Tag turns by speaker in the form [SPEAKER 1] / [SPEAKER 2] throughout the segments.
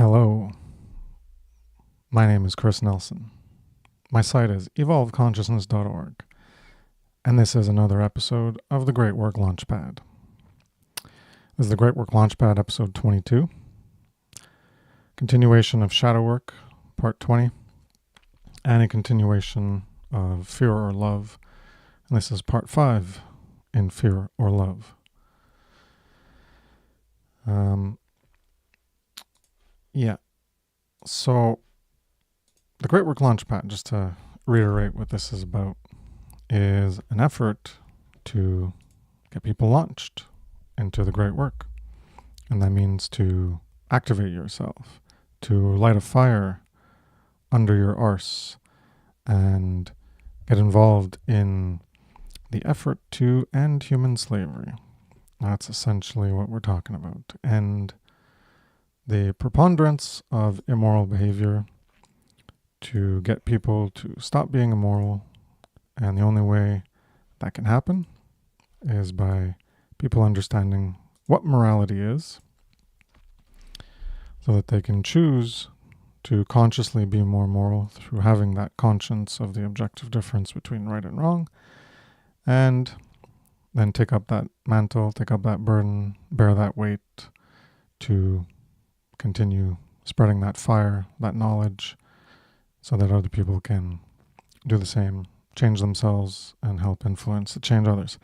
[SPEAKER 1] Hello, my name is Kris Nelson. My site is evolveconsciousness.org, and this is another episode of the Great Work Launchpad. This is the Great Work Launchpad, episode 22, continuation of shadow work, part 20, and a continuation of fear or love, and this is part 5 in fear or love. So the Great Work Launchpad, just to reiterate what this is about, is an effort to get people launched into the great work. And that means to activate yourself, to light a fire under your arse and get involved in the effort to end human slavery. That's essentially what we're talking about. To end the preponderance of immoral behavior, to get people to stop being immoral. And the only way that can happen is by people understanding what morality is, so that they can choose to consciously be more moral through having that conscience of the objective difference between right and wrong, and then take up that mantle, take up that burden, bear that weight to continue spreading that fire, that knowledge, so that other people can do the same, change themselves, and help influence to change others.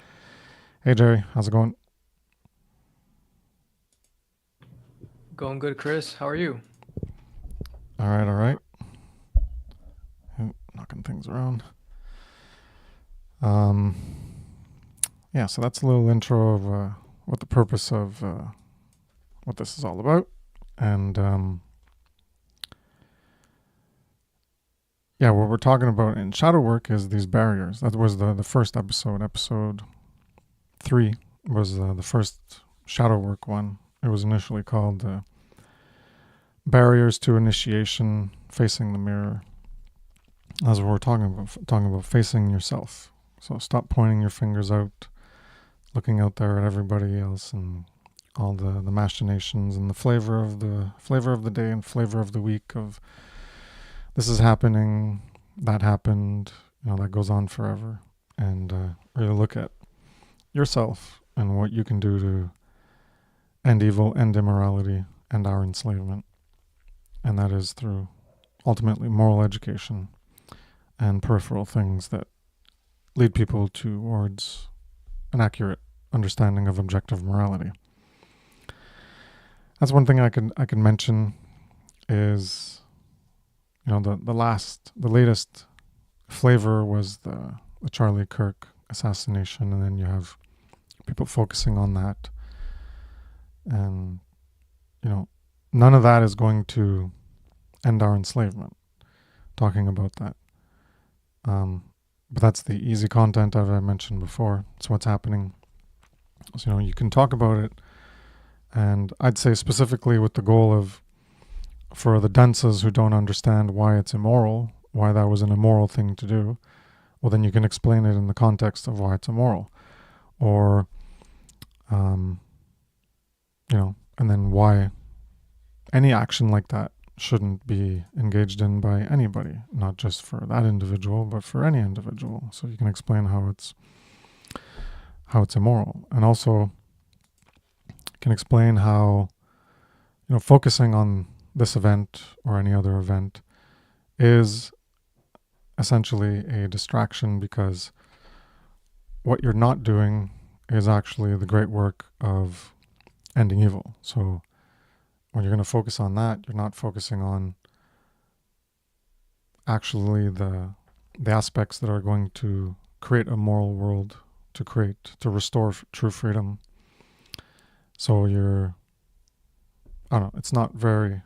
[SPEAKER 1] Hey Jerry, how's it going?
[SPEAKER 2] Going good, Chris. How are you?
[SPEAKER 1] All right. Knocking things around. So that's a little intro of what the purpose of what this is all about. And what we're talking about in shadow work is these barriers. That was the first episode. Episode 3 was the first shadow work one. It was initially called Barriers to Initiation, Facing the Mirror. That's what we're talking about facing yourself. So stop pointing your fingers out, looking out there at everybody else and all the machinations and the flavor of the day and flavor of the week of this is happening, that happened, that goes on forever. And really look at yourself and what you can do to end evil, end immorality, end our enslavement. And that is through ultimately moral education and peripheral things that lead people towards an accurate understanding of objective morality. That's one thing I can mention is, the latest flavor was the Charlie Kirk assassination, and then you have people focusing on that. And, none of that is going to end our enslavement, talking about that. But that's the easy content I've mentioned before. It's what's happening. So, you can talk about it. And I'd say specifically with the goal of, for the dunces who don't understand why it's immoral, why that was an immoral thing to do, well, then you can explain it in the context of why it's immoral. Or, and then why any action like that shouldn't be engaged in by anybody, not just for that individual, but for any individual. So you can explain how it's immoral. And also can explain how, focusing on this event or any other event is essentially a distraction, because what you're not doing is actually the great work of ending evil. So when you're going to focus on that, you're not focusing on actually the aspects that are going to create a moral world, to restore true freedom. So it's not very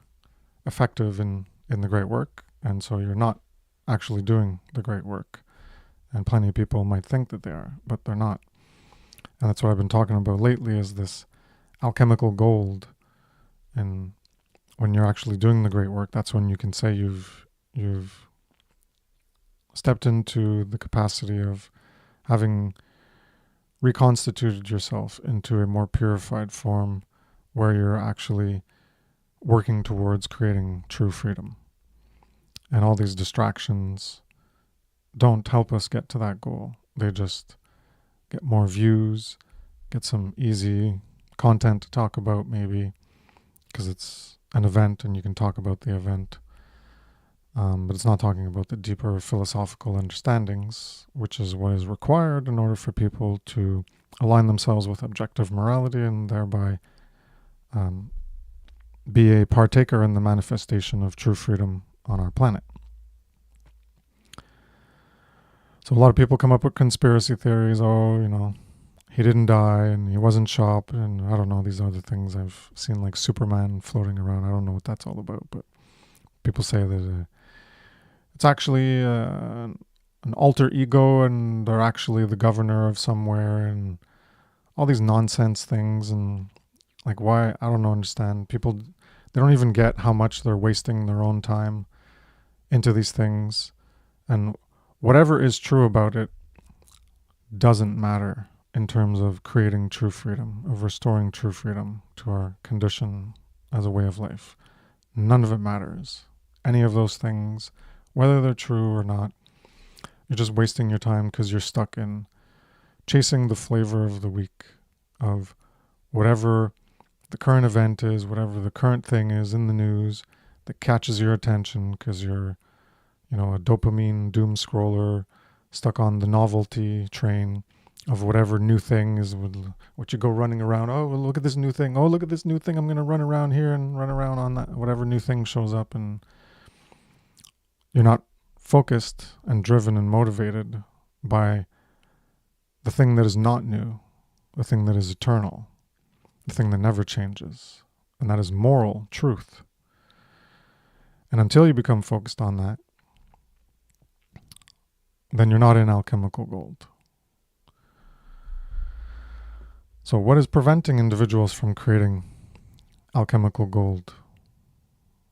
[SPEAKER 1] effective in the great work, and so you're not actually doing the great work. And plenty of people might think that they are, but they're not. And that's what I've been talking about lately, is this alchemical gold. And when you're actually doing the great work, that's when you can say you've stepped into the capacity of having reconstituted yourself into a more purified form, where you're actually working towards creating true freedom. And all these distractions don't help us get to that goal. They just get more views, get some easy content to talk about maybe, because it's an event and you can talk about the event. But it's not talking about the deeper philosophical understandings, which is what is required in order for people to align themselves with objective morality and thereby be a partaker in the manifestation of true freedom on our planet. So a lot of people come up with conspiracy theories. Oh, he didn't die and he wasn't shot, and I don't know, these other things I've seen, like Superman floating around. I don't know what that's all about, but people say that it's actually an alter ego and they're actually the governor of somewhere, and all these nonsense things. And like, why? I don't understand. People, they don't even get how much they're wasting their own time into these things. And whatever is true about it doesn't matter in terms of creating true freedom, of restoring true freedom to our condition as a way of life. None of it matters. Any of those things, whether they're true or not, you're just wasting your time because you're stuck in chasing the flavor of the week, of whatever the current event is, whatever the current thing is in the news that catches your attention because you're, a dopamine doom scroller stuck on the novelty train of whatever new thing is, what you go running around. Oh, well, look at this new thing. Oh, look at this new thing. I'm going to run around here and run around on that, whatever new thing shows up. And you're not focused and driven and motivated by the thing that is not new, the thing that is eternal, the thing that never changes, and that is moral truth. And until you become focused on that, then you're not in alchemical gold. So what is preventing individuals from creating alchemical gold?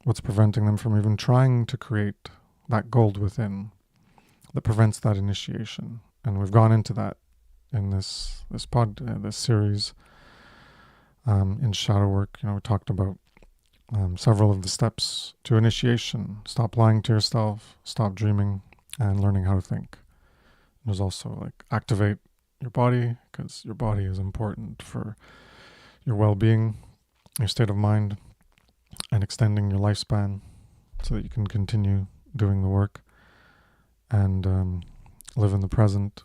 [SPEAKER 1] What's preventing them from even trying to create that gold within that prevents that initiation? And we've gone into that in this series in shadow work. We talked about several of the steps to initiation. Stop lying to yourself, stop dreaming, and learning how to think. There's also activate your body, because your body is important for your well-being, your state of mind, and extending your lifespan so that you can continue doing the work and live in the present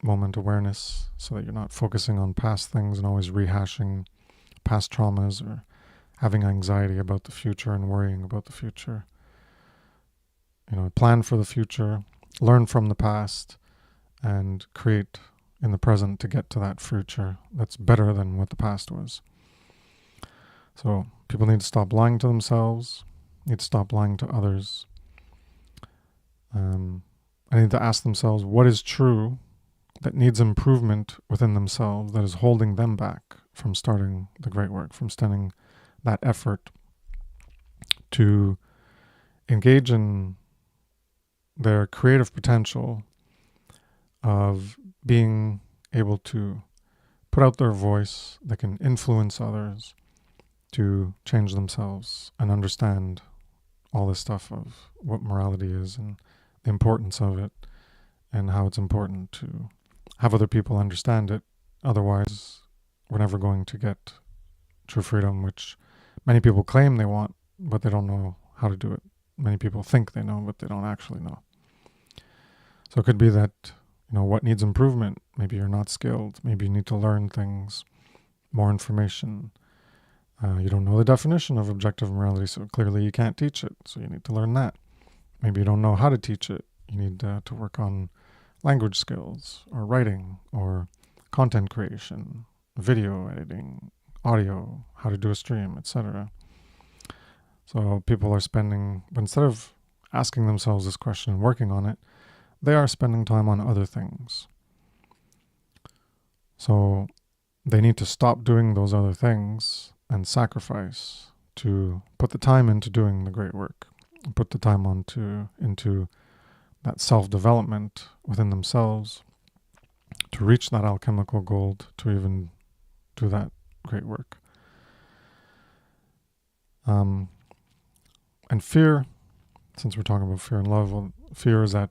[SPEAKER 1] moment awareness so that you're not focusing on past things and always rehashing past traumas or having anxiety about the future and worrying about the future. Plan for the future, learn from the past, and create in the present to get to that future that's better than what the past was. So people need to stop lying to themselves, need to stop lying to others. I need to ask themselves what is true that needs improvement within themselves, that is holding them back from starting the great work, from spending that effort to engage in their creative potential of being able to put out their voice that can influence others to change themselves and understand all this stuff of what morality is and the importance of it and how it's important to have other people understand it. Otherwise, we're never going to get true freedom, which many people claim they want, but they don't know how to do it. Many people think they know, but they don't actually know. So it could be that, what needs improvement. Maybe you're not skilled. Maybe you need to learn things, more information. You don't know the definition of objective morality, so clearly you can't teach it. So you need to learn that. Maybe you don't know how to teach it. You need to work on language skills or writing or content creation, video editing, audio, how to do a stream, etc. So people are spending, instead of asking themselves this question and working on it, they are spending time on other things. So they need to stop doing those other things and sacrifice to put the time into doing the great work, put the time into that self-development within themselves to reach that alchemical gold, to even do that great work. And fear, since we're talking about fear and love, well, fear is at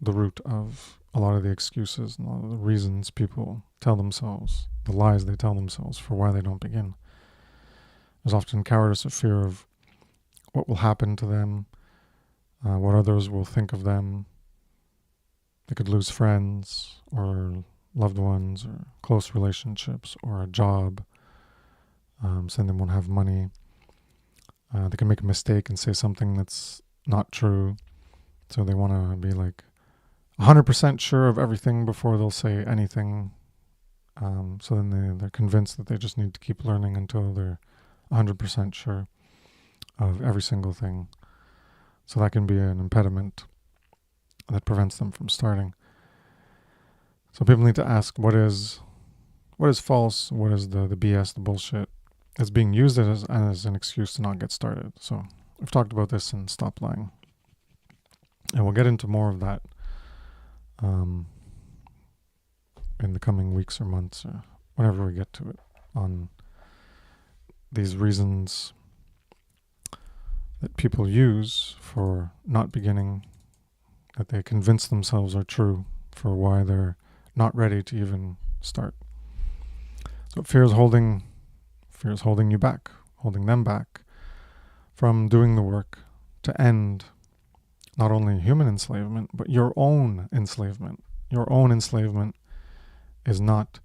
[SPEAKER 1] the root of a lot of the excuses and a lot of the reasons people tell themselves, the lies they tell themselves for why they don't begin. There's often cowardice or fear of what will happen to them, what others will think of them. They could lose friends or loved ones or close relationships or a job, so they won't have money. They can make a mistake and say something that's not true, so they want to be like 100% sure of everything before they'll say anything. So then they're convinced that they just need to keep learning until they're 100% sure of every single thing. So that can be an impediment that prevents them from starting. So people need to ask what is false, what is the BS, the bullshit that's being used as an excuse to not get started. So we've talked about this in Stop Lying. And we'll get into more of that in the coming weeks or months or whenever we get to it, on these reasons that people use for not beginning, that they convince themselves are true for why they're not ready to even start. So fear is holding you back, holding them back from doing the work to end not only human enslavement, but your own enslavement. Your own enslavement is not,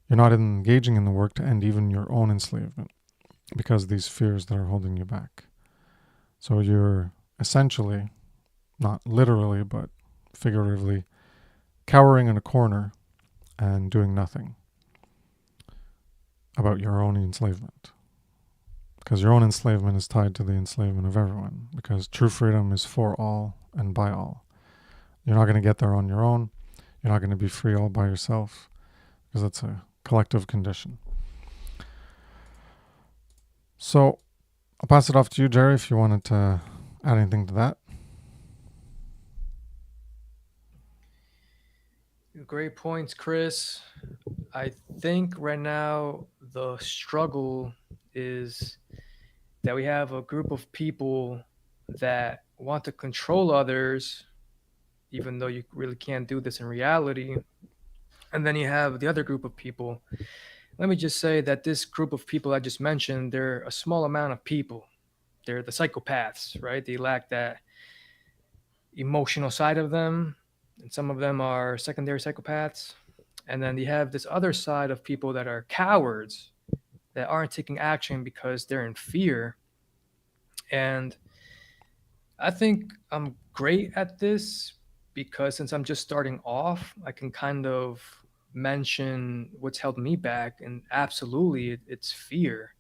[SPEAKER 1] you're not engaging in the work to end even your own enslavement because of these fears that are holding you back. So you're essentially, not literally, but figuratively, cowering in a corner and doing nothing about your own enslavement. Because your own enslavement is tied to the enslavement of everyone. Because true freedom is for all and by all. You're not going to get there on your own. You're not going to be free all by yourself. Because that's a collective condition. So I'll pass it off to you, Jerry, if you wanted to add anything to that.
[SPEAKER 2] Great points, Chris. I think right now the struggle is that we have a group of people that want to control others, even though you really can't do this in reality. And then you have the other group of people. Let me just say that this group of people I just mentioned, they're a small amount of people. They're the psychopaths, right? They lack that emotional side of them. And some of them are secondary psychopaths. And then you have this other side of people that are cowards, that aren't taking action because they're in fear. And I think I'm great at this because since I'm just starting off, I can kind of mention what's held me back. And absolutely, it's fear.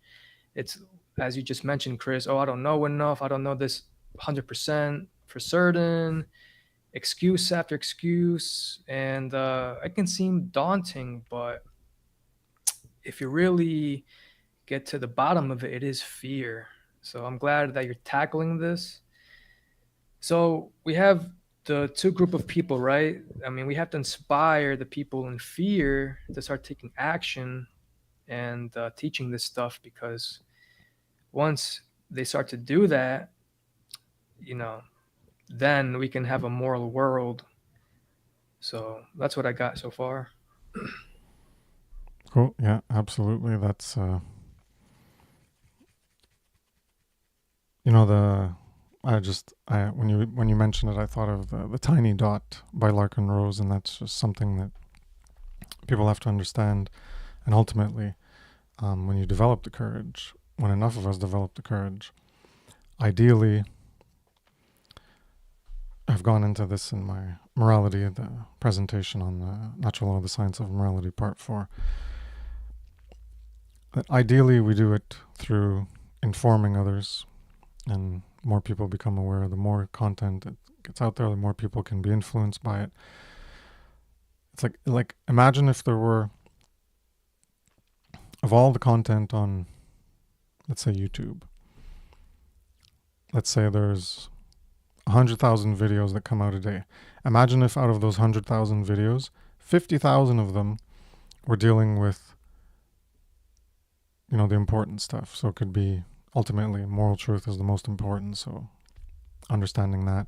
[SPEAKER 2] It's, as you just mentioned, Chris, oh, I don't know enough. I don't know this 100% for certain. Excuse after excuse. And it can seem daunting, but if you really get to the bottom of it, it is fear. So I'm glad that you're tackling this. So we have the two group of people, right? I mean, we have to inspire the people in fear to start taking action and teaching this stuff, because once they start to do that, then we can have a moral world. So that's what I got so far.
[SPEAKER 1] Cool. Yeah, absolutely. That's, when you mentioned it, I thought of the Tiny Dot by Larkin Rose, and that's just something that people have to understand. And ultimately, when you develop the courage, when enough of us develop the courage, ideally, I've gone into this in my morality, the presentation on the Natural Law of the Science of Morality, Part 4, that ideally we do it through informing others, and more people become aware. The more content that gets out there, the more people can be influenced by it. It's like imagine if there were, of all the content on, let's say, YouTube, let's say there's 100,000 videos that come out a day. Imagine if out of those 100,000 videos, 50,000 of them were dealing with, the important stuff. So it could be ultimately moral truth is the most important. So understanding that,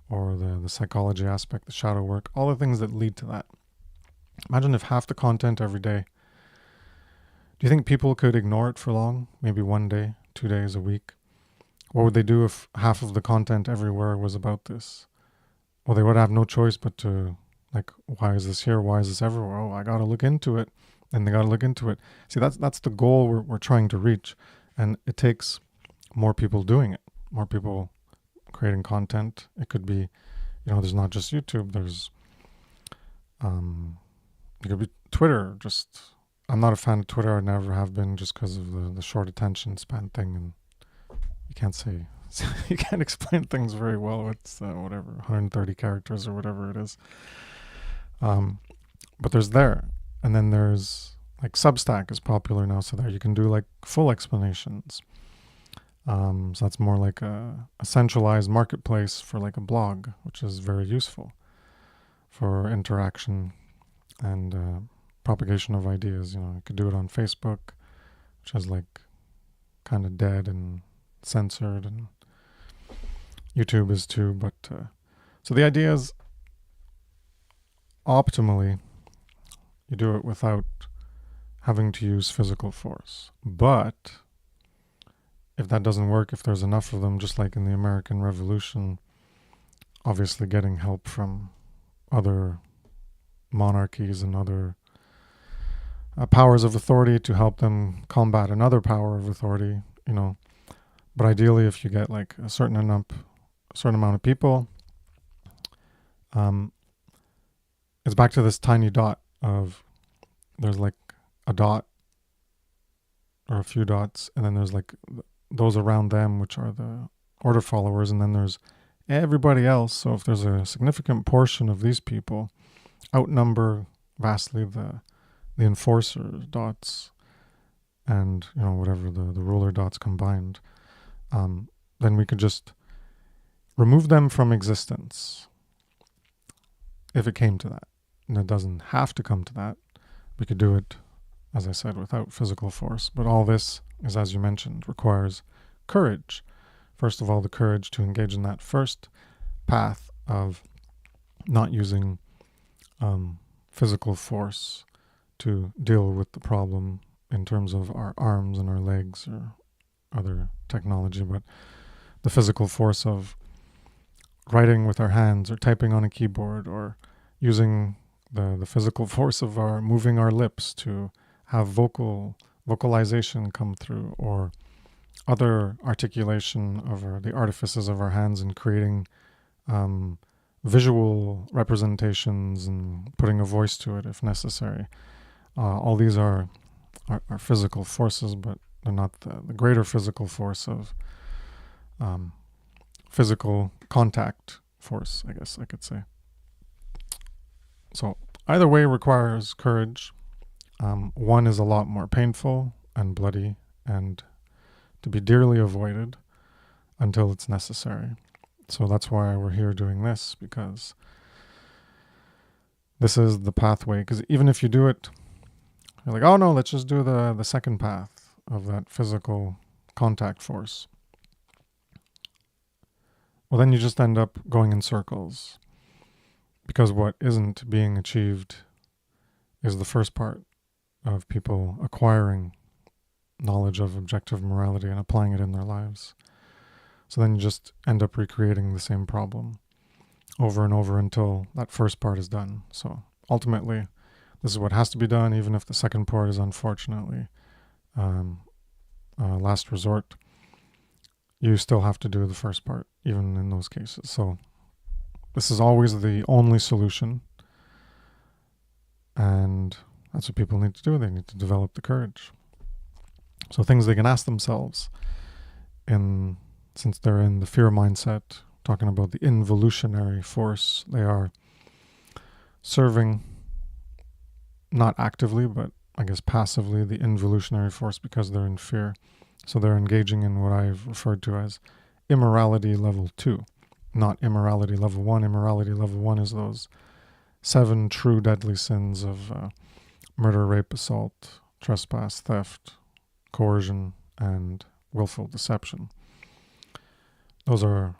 [SPEAKER 1] or the psychology aspect, the shadow work, all the things that lead to that. Imagine if half the content every day, do you think people could ignore it for long? Maybe 1 day, 2 days, a week? What would they do if half of the content everywhere was about this? Well, they would have no choice but to, like, why is this here? Why is this everywhere? Oh, I got to look into it. And they got to look into it. See, that's the goal we're trying to reach. And it takes more people doing it, more people creating content. It could be, there's not just YouTube. There's, it could be Twitter. Just, I'm not a fan of Twitter. I never have been, just because of the short attention span thing. And you can't say, you can't explain things very well with whatever, 130 characters or whatever it is. But there's there. And then there's, like, Substack is popular now. So there you can do, like, full explanations. So that's more like a centralized marketplace for, like, a blog, which is very useful for interaction and propagation of ideas. You could do it on Facebook, which is, like, kind of dead and censored, and YouTube is too. But so the idea is, optimally, you do it without having to use physical force. But if that doesn't work, if there's enough of them, just like in the American Revolution, obviously getting help from other monarchies and other powers of authority to help them combat another power of authority, But ideally, if you get, like, a certain amount of people, it's back to this tiny dot of, there's, like, a dot or a few dots, and then there's, like, those around them, which are the order followers, and then there's everybody else. So if there's a significant portion of these people outnumber vastly the enforcer dots and, whatever the ruler dots combined, then we could just remove them from existence if it came to that. And it doesn't have to come to that. We could do it, as I said, without physical force. But all this is, as you mentioned, requires courage. First of all, the courage to engage in that first path of not using physical force to deal with the problem in terms of our arms and our legs or other technology, but the physical force of writing with our hands or typing on a keyboard, or using the physical force of moving our lips to have vocalization come through, or other articulation of the artifices of our hands in creating visual representations and putting a voice to it if necessary. All these are physical forces, but they're not the greater physical force of physical contact force, I guess I could say. So either way requires courage. One is a lot more painful and bloody and to be dearly avoided until it's necessary. So that's why we're here doing this, because this is the pathway. Because even if you do it, you're like, oh no, let's just do the second path of that physical contact force. Well, then you just end up going in circles, because what isn't being achieved is the first part of people acquiring knowledge of objective morality and applying it in their lives. So then you just end up recreating the same problem over and over until that first part is done. So ultimately, this is what has to be done, even if the second part is unfortunately last resort. You still have to do the first part, even in those cases. So this is always the only solution. And that's what people need to do. They need to develop the courage. So things they can ask themselves, since they're in the fear mindset, talking about the involutionary force, they are serving, not actively, but I guess passively, the involutionary force because they're in fear. So they're engaging in what I've referred to as immorality level 2, not immorality level 1. Immorality level 1 is those 7 true deadly sins of murder, rape, assault, trespass, theft, coercion, and willful deception. Those are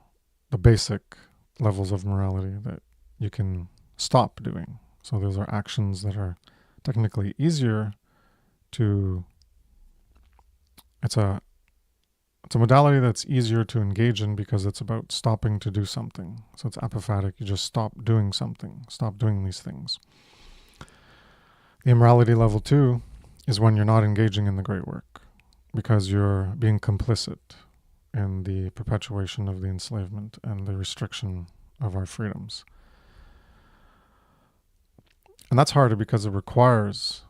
[SPEAKER 1] the basic levels of morality that you can stop doing. So those are actions that are technically easier to... It's a modality that's easier to engage in because it's about stopping to do something. So it's apophatic. You just stop doing something, stop doing these things. The immorality level 2 is when you're not engaging in the great work because you're being complicit in the perpetuation of the enslavement and the restriction of our freedoms. And that's harder because it requires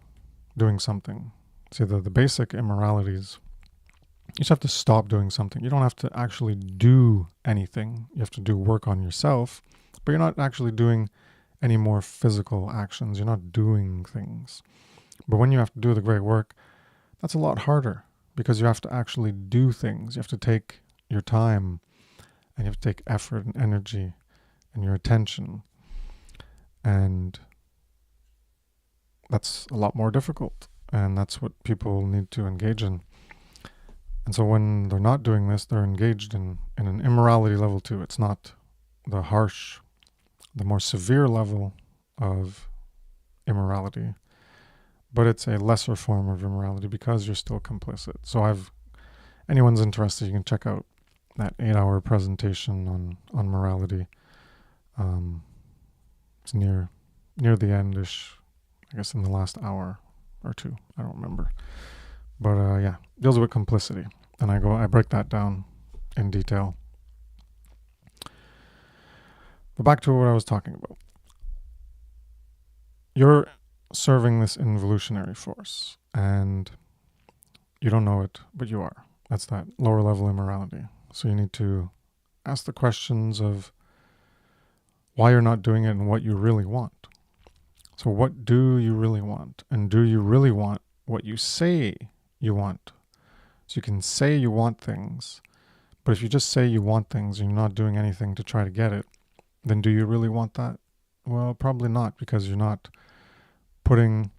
[SPEAKER 1] doing something. See, the basic immoralities, you just have to stop doing something. You don't have to actually do anything. You have to do work on yourself, but you're not actually doing any more physical actions. You're not doing things. But when you have to do the great work, that's a lot harder because you have to actually do things. You have to take your time and you have to take effort and energy and your attention. And that's a lot more difficult. And that's what people need to engage in. And so when they're not doing this, they're engaged in an immorality level 2. It's not the harsh, the more severe level of immorality, but it's a lesser form of immorality because you're still complicit. So anyone's interested, you can check out that 8-hour presentation on morality. It's near the end-ish, I guess in the last hour or two. I don't remember. But yeah, deals with complicity. And I break that down in detail. But back to what I was talking about. You're serving this involutionary force, and you don't know it, but you are. That's that lower level immorality. So you need to ask the questions of why you're not doing it and what you really want. So what do you really want? And do you really want what you say you want? So you can say you want things, but if you just say you want things and you're not doing anything to try to get it, then do you really want that? Well, probably not, because you're not putting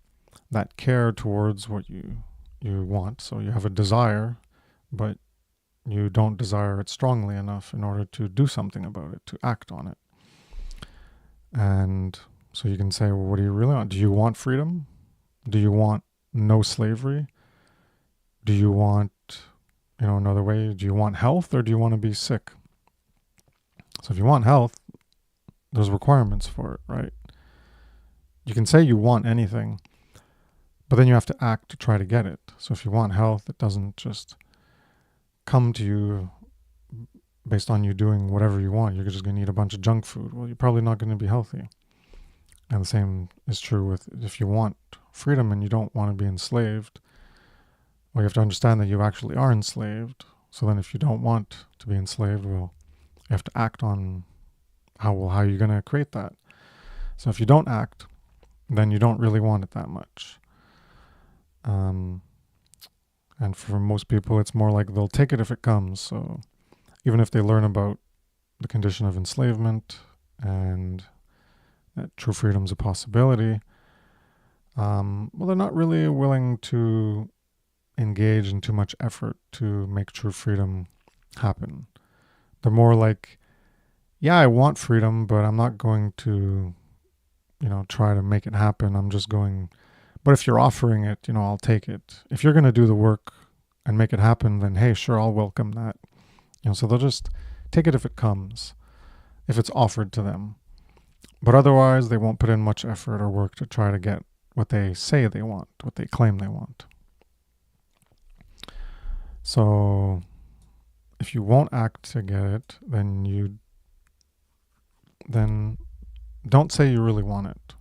[SPEAKER 1] that care towards what you want. So you have a desire, but you don't desire it strongly enough in order to do something about it, to act on it. And so you can say, well, what do you really want? Do you want freedom? Do you want no slavery? Do you want, another way, do you want health or do you want to be sick? So if you want health, there's requirements for it, right? You can say you want anything, but then you have to act to try to get it. So if you want health, it doesn't just come to you based on you doing whatever you want. You're just going to eat a bunch of junk food. Well, you're probably not going to be healthy. And the same is true with if you want freedom and you don't want to be enslaved. Well, you have to understand that you actually are enslaved. So then if you don't want to be enslaved, well, you have to act on how you're going to create that. So if you don't act, then you don't really want it that much. And for most people, it's more like they'll take it if it comes. So even if they learn about the condition of enslavement and that true freedom's a possibility, well, they're not really willing to engage in too much effort to make true freedom happen. They're more like, yeah, I want freedom, but I'm not going to, try to make it happen. I'm just going, but if you're offering it, I'll take it. If you're going to do the work and make it happen, then hey, sure, I'll welcome that. So they'll just take it if it comes, if it's offered to them. But otherwise, they won't put in much effort or work to try to get what they say they want, what they claim they want. So if you won't act to get it, then don't say you really want it.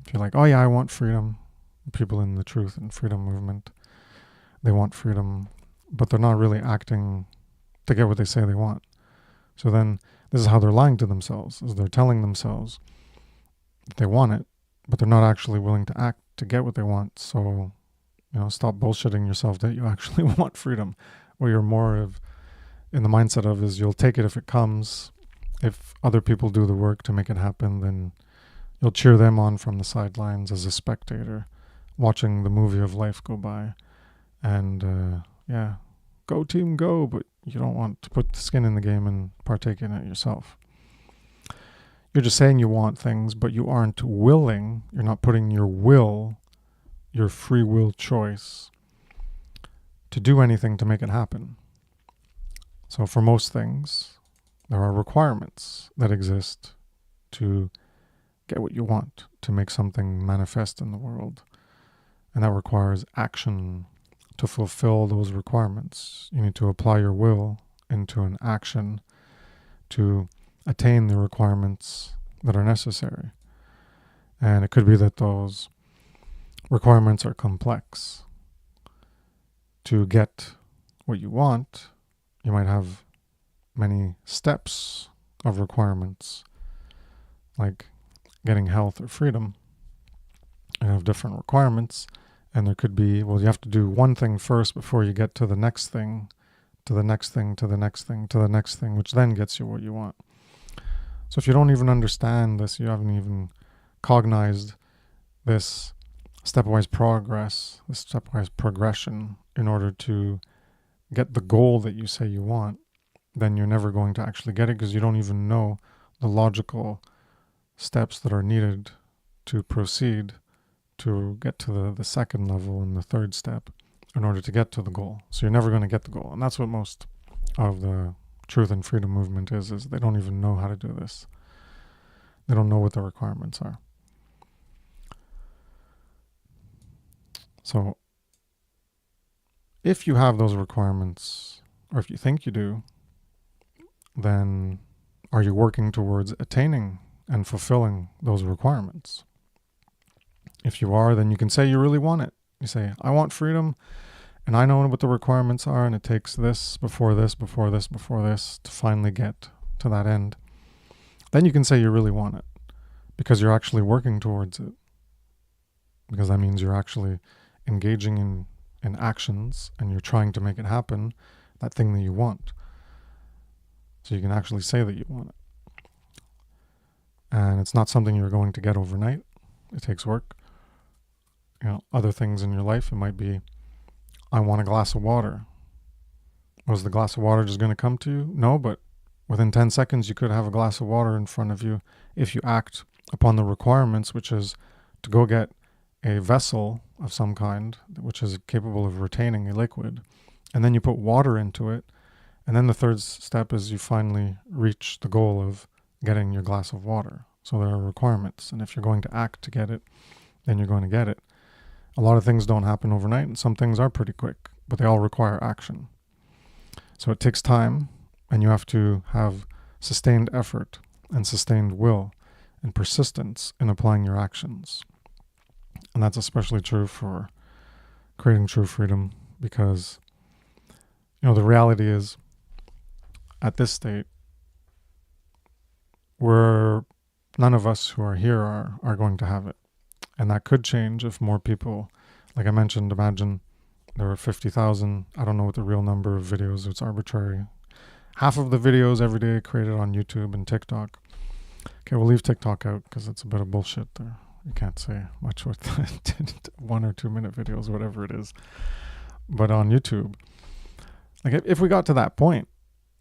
[SPEAKER 1] If you're like, oh yeah, I want freedom. People in the truth and freedom movement, they want freedom, but they're not really acting to get what they say they want. So then this is how they're lying to themselves, is they're telling themselves that they want it, but they're not actually willing to act to get what they want. So, stop bullshitting yourself that you actually want freedom. What you're more in the mindset of is you'll take it if it comes. If other people do the work to make it happen, then you'll cheer them on from the sidelines as a spectator, watching the movie of life go by. And yeah, go team go, but you don't want to put the skin in the game and partake in it yourself. You're just saying you want things, but you aren't willing. You're not putting your will, your free will choice, to do anything to make it happen. So for most things, there are requirements that exist to get what you want, to make something manifest in the world. And that requires action to fulfill those requirements. You need to apply your will into an action to attain the requirements that are necessary. And it could be that those requirements are complex. To get what you want, you might have many steps of requirements, like getting health or freedom. You have different requirements, and there could be, well, you have to do one thing first before you get to the next thing, to the next thing, to the next thing, to the next thing, which then gets you what you want. So if you don't even understand this, you haven't even cognized this stepwise progress, this stepwise progression in order to get the goal that you say you want, then you're never going to actually get it because you don't even know the logical steps that are needed to proceed to get to the second level and the third step in order to get to the goal. So you're never going to get the goal. And that's what most of the truth and freedom movement is they don't even know how to do this. They don't know what the requirements are. So if you have those requirements, or if you think you do, then are you working towards attaining and fulfilling those requirements? If you are, then you can say you really want it. You say, I want freedom, and I know what the requirements are, and it takes this, before this, before this, before this, to finally get to that end. Then you can say you really want it, because you're actually working towards it. Because that means you're actually engaging in actions, and you're trying to make it happen, that thing that you want. So you can actually say that you want it. And it's not something you're going to get overnight. It takes work. Other things in your life, it might be, I want a glass of water. Was the glass of water just going to come to you? No, but within 10 seconds, you could have a glass of water in front of you if you act upon the requirements, which is to go get a vessel of some kind, which is capable of retaining a liquid, and then you put water into it. And then the third step is you finally reach the goal of getting your glass of water. So there are requirements. And if you're going to act to get it, then you're going to get it. A lot of things don't happen overnight, and some things are pretty quick, but they all require action. So it takes time, and you have to have sustained effort and sustained will and persistence in applying your actions. And that's especially true for creating true freedom, because the reality is, at this state, none of us who are here are going to have it. And that could change if more people, like I mentioned, imagine there were 50,000, I don't know what the real number of videos, it's arbitrary. Half of the videos every day created on YouTube and TikTok. Okay, we'll leave TikTok out because it's a bit of bullshit there. You can't say much with 1 or 2 minute videos, whatever it is. But on YouTube, like if we got to that point,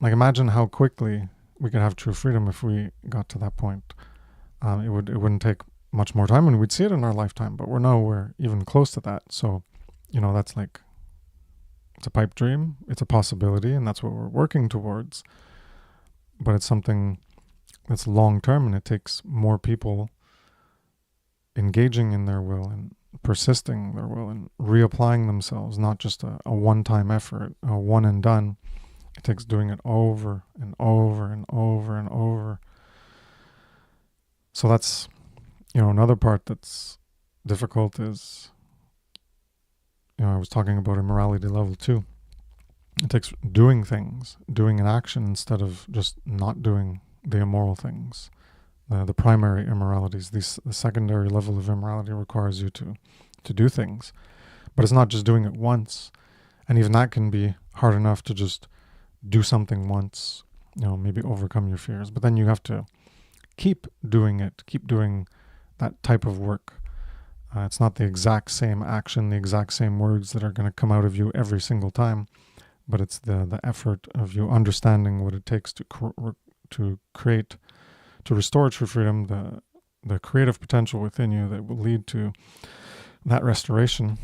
[SPEAKER 1] like imagine how quickly we could have true freedom if we got to that point. It wouldn't take much more time, and we'd see it in our lifetime, but we're nowhere even close to that. So, that's like, it's a pipe dream, it's a possibility, and that's what we're working towards. But it's something that's long term, and it takes more people engaging in their will and persisting their will and reapplying themselves, not just a one-time effort, a one and done. It takes doing it over and over and over and over. So that's, another part that's difficult is, I was talking about immorality level 2. It takes doing things, doing an action instead of just not doing the immoral things. The primary immoralities, the secondary level of immorality requires you to do things. But it's not just doing it once. And even that can be hard enough to just do something once, maybe overcome your fears. But then you have to keep doing it, keep doing that type of work It's not the exact same action, the exact same words that are going to come out of you every single time, but it's the effort of you understanding what it takes to create, to restore true freedom, the creative potential within you that will lead to that restoration.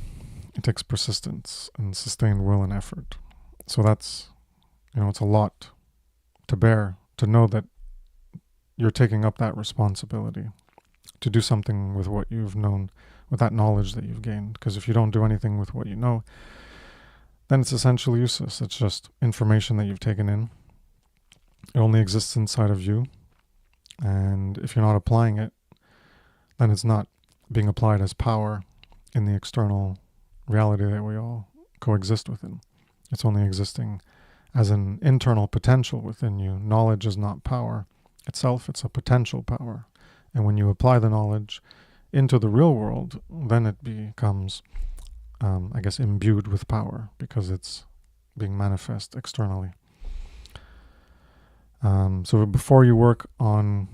[SPEAKER 1] It takes persistence and sustained will and effort. So that's, it's a lot to bear, to know that you're taking up that responsibility to do something with what you've known, with that knowledge that you've gained. Because if you don't do anything with what you know, then it's essentially useless. It's just information that you've taken in. It only exists inside of you. And if you're not applying it, then it's not being applied as power in the external reality that we all coexist within. It's only existing as an internal potential within you. Knowledge is not power itself, it's a potential power. And when you apply the knowledge into the real world, then it becomes, imbued with power because it's being manifest externally. So before you work on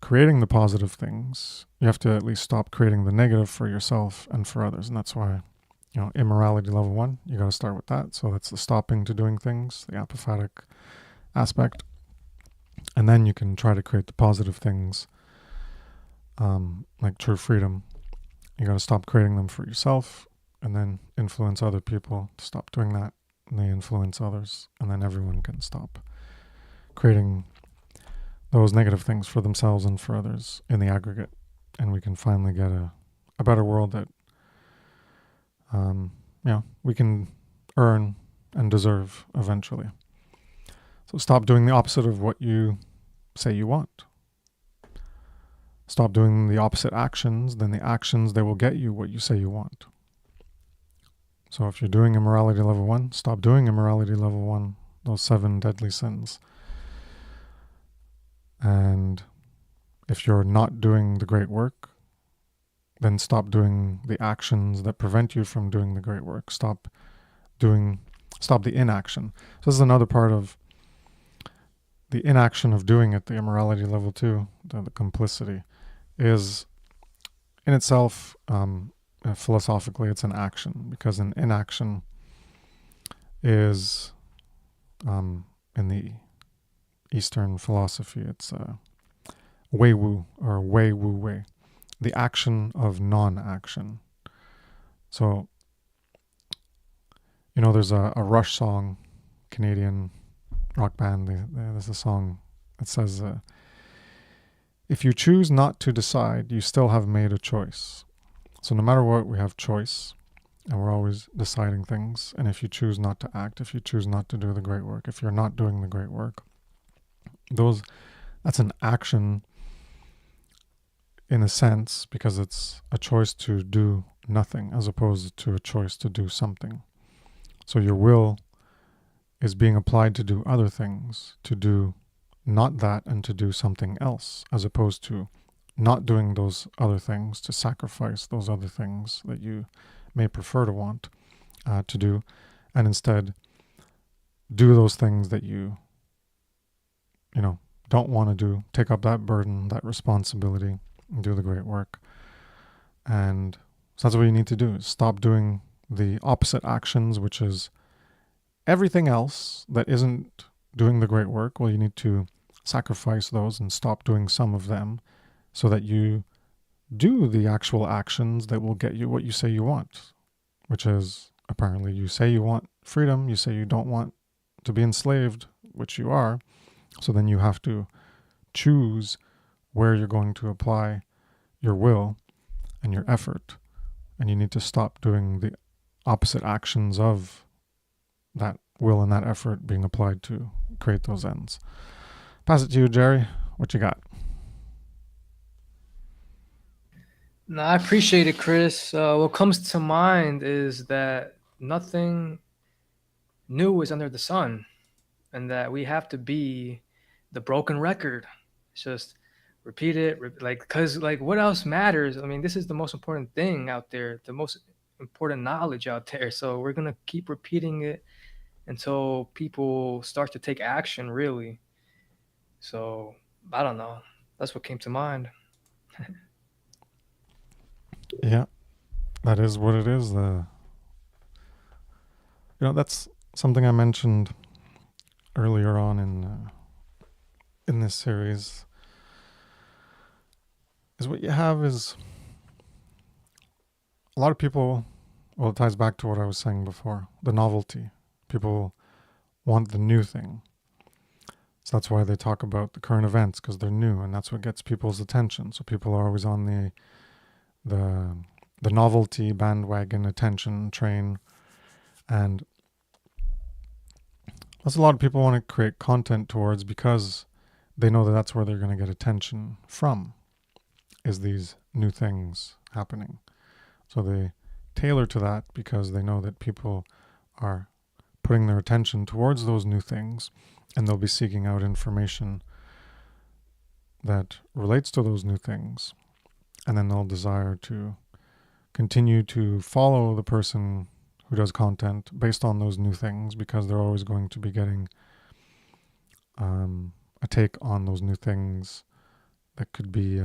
[SPEAKER 1] creating the positive things, you have to at least stop creating the negative for yourself and for others. And that's why, immorality level 1, you got to start with that. So that's the stopping to doing things, the apophatic aspect. And then you can try to create the positive things, like true freedom. You got to stop creating them for yourself and then influence other people to stop doing that. And they influence others. And then everyone can stop creating those negative things for themselves and for others in the aggregate. And we can finally get a better world that, we can earn and deserve eventually. So stop doing the opposite of what you say you want. Stop doing the opposite actions, then the actions, they will get you what you say you want. So if you're doing immorality level 1, stop doing immorality level 1, those 7 deadly sins. And if you're not doing the great work, then stop doing the actions that prevent you from doing the great work. Stop the inaction. So this is another part of the inaction of doing it, the immorality level 2, the complicity, is in itself, philosophically, it's an action, because an inaction is, in the Eastern philosophy, it's wei wu, or wei wu wei, the action of non-action. So, there's a Rush song, Canadian rock band, there's a song that says, if you choose not to decide, you still have made a choice. So no matter what, we have choice, and we're always deciding things. And if you choose not to act, if you choose not to do the great work, if you're not doing the great work, that's an action in a sense, because it's a choice to do nothing as opposed to a choice to do something. So your will is being applied to do other things, to do not that and to do something else, as opposed to not doing those other things, to sacrifice those other things that you may prefer to want to do, and instead do those things that you don't want to do, take up that burden, that responsibility, and do the great work. And so that's what you need to do, is stop doing the opposite actions, which is everything else that isn't doing the great work. Well, you need to sacrifice those and stop doing some of them so that you do the actual actions that will get you what you say you want, which is, apparently, you say you want freedom, you say you don't want to be enslaved, which you are. So then you have to choose where you're going to apply your will and your effort. And you need to stop doing the opposite actions of that will and that effort being applied to create those ends. Pass it to you, Jerry. What you got?
[SPEAKER 2] No, I appreciate it, Kris. What comes to mind is that nothing new is under the sun, and that we have to be the broken record. It's just repeat it, because what else matters? I mean, this is the most important thing out there, the most important knowledge out there. So we're gonna keep repeating it until people start to take action, really. So I don't know. That's what came to mind.
[SPEAKER 1] Yeah. that is what it is. That's something I mentioned earlier on in this series. Is what you have is a lot of people. Well, it ties back to what I was saying before, the novelty. People want the new thing. So that's why they talk about the current events, because they're new, and that's what gets people's attention. So people are always on the novelty bandwagon attention train, and that's a lot of people want to create content towards, because they know that that's where they're going to get attention from, is these new things happening. So they tailor to that because they know that people are putting their attention towards those new things, and they'll be seeking out information that relates to those new things, and then they'll desire to continue to follow the person who does content based on those new things, because they're always going to be getting a take on those new things that could be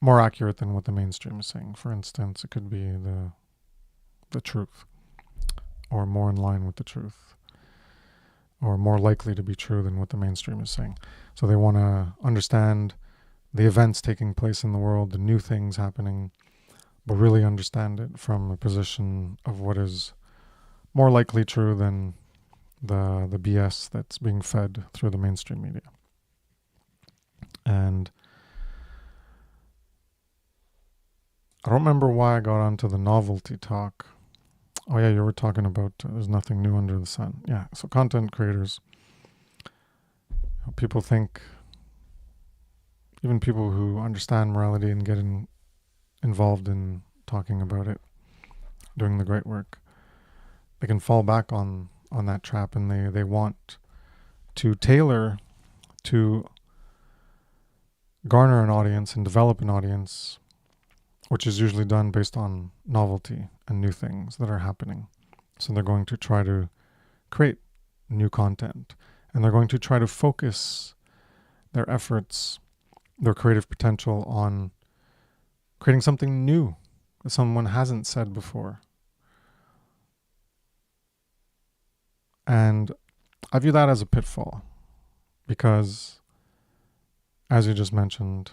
[SPEAKER 1] more accurate than what the mainstream is saying. For instance, it could be the truth, or more in line with the truth, or more likely to be true than what the mainstream is saying. So they want to understand the events taking place in the world, the new things happening, but really understand it from a position of what is more likely true than the BS that's being fed through the mainstream media. And I don't remember why I got onto the novelty talk. Oh yeah, you were talking about there's nothing new under the sun. Yeah, so content creators, people think, even people who understand morality and get involved in talking about it, doing the great work, they can fall back on that trap, and they want to tailor to garner an audience and develop an audience, which is usually done based on novelty and new things that are happening. So they're going to try to create new content, and they're going to try to focus their efforts, their creative potential, on creating something new that someone hasn't said before. And I view that as a pitfall, because, as you just mentioned,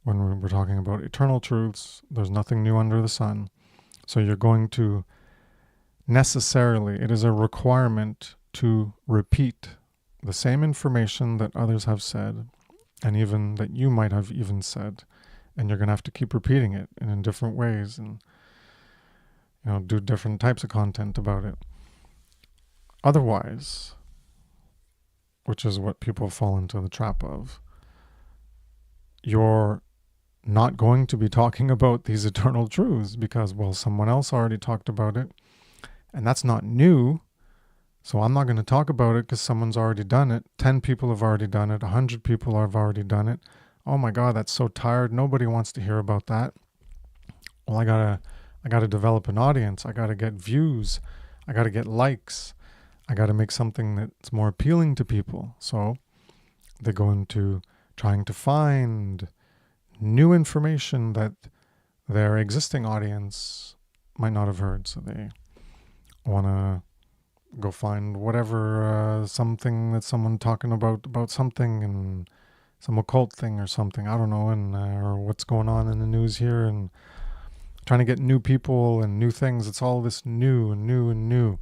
[SPEAKER 1] when we were talking about eternal truths, there's nothing new under the sun. So you're going to necessarily, it is a requirement to repeat the same information that others have said, and even that you might have even said, and you're going to have to keep repeating it in different ways, and do different types of content about it. Otherwise, which is what people fall into the trap of, you're not going to be talking about these eternal truths because, well, someone else already talked about it, and that's not new. So I'm not going to talk about it because someone's already done it. 10 people have already done it. 100 people have already done it. Oh my God, that's so tired. Nobody wants to hear about that. Well, I gotta develop an audience. I gotta get views. I gotta get likes. I gotta make something that's more appealing to people. So they go into trying to find new information that their existing audience might not have heard. So they want to go find whatever, something that someone talking about something, and some occult thing or something, I don't know, and or what's going on in the news here, and trying to get new people and new things. It's all this new and new and new.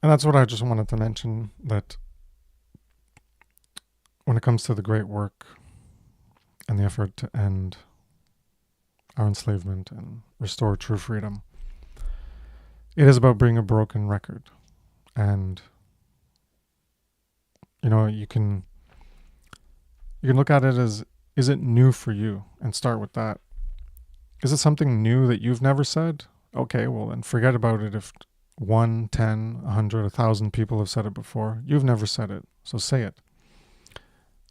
[SPEAKER 1] And that's what I just wanted to mention, that when it comes to the great work and the effort to end our enslavement and restore true freedom, it is about being a broken record. And you can look at it as, is it new for you? And start with that. Is it something new that you've never said? Okay, well then forget about it if 1, 10, 100, 1,000 people have said it before. You've never said it, so say it.